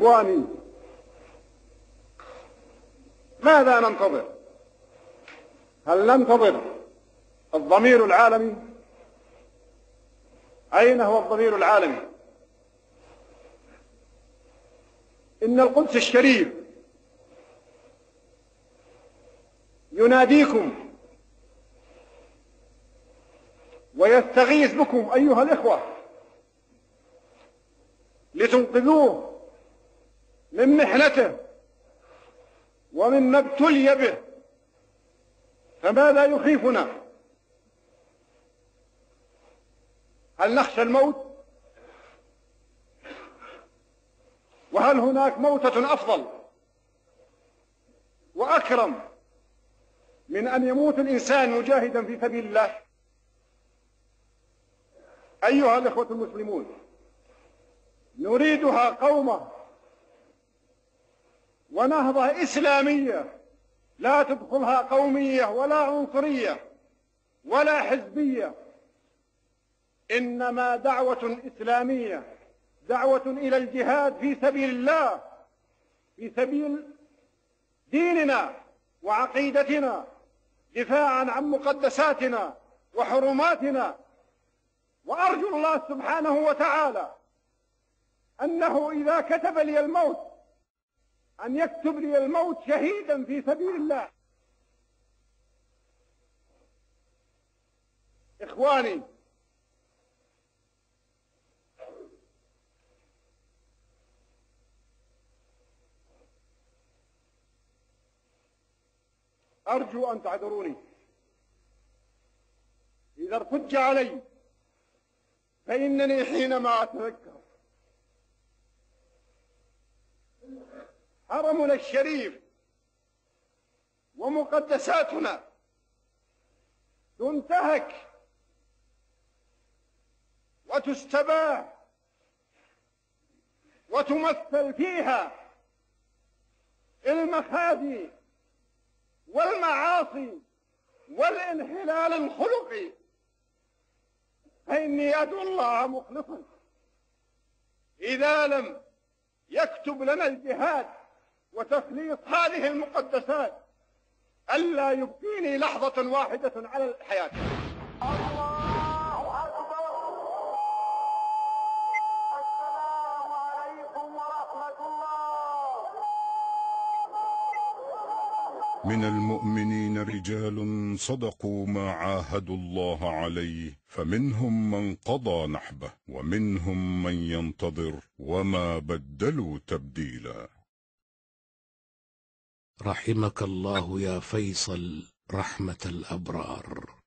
إخواني، ماذا ننتظر؟ هل ننتظر الضمير العالمي؟ أين هو الضمير العالمي؟ إن القدس الشريف يناديكم ويستغيث بكم أيها الإخوة لتنقذوه من محنته ومما ابتلي به. فماذا يخيفنا؟ هل نخشى الموت؟ وهل هناك موتة أفضل وأكرم من أن يموت الإنسان مجاهدا في سبيل الله؟ أيها الإخوة المسلمون، نريدها قومة ونهضة إسلامية لا تدخلها قومية ولا عنصرية ولا حزبية، إنما دعوة إسلامية، دعوة إلى الجهاد في سبيل الله، في سبيل ديننا وعقيدتنا، دفاعا عن مقدساتنا وحرماتنا. وأرجو الله سبحانه وتعالى أنه إذا كتب لي الموت أن يكتب لي الموت شهيدا في سبيل الله. إخواني، أرجو أن تعذروني إذا ارتج علي، فإنني حينما أتذكر حرمنا الشريف ومقدساتنا تنتهك وتستباح وتمثل فيها المخازي والمعاصي والانحلال الخلقي، فإني أدعو الله مخلصا إذا لم يكتب لنا الجهاد وتخليص هذه المقدسات ألا يبقيني لحظة واحدة على الحياة. الله أكبر. السلام عليكم ورحمة الله. من المؤمنين رجال صدقوا ما عاهدوا الله عليه، فمنهم من قضى نحبه ومنهم من ينتظر وما بدلوا تبديلا. رحمك الله يا فيصل رحمة الأبرار.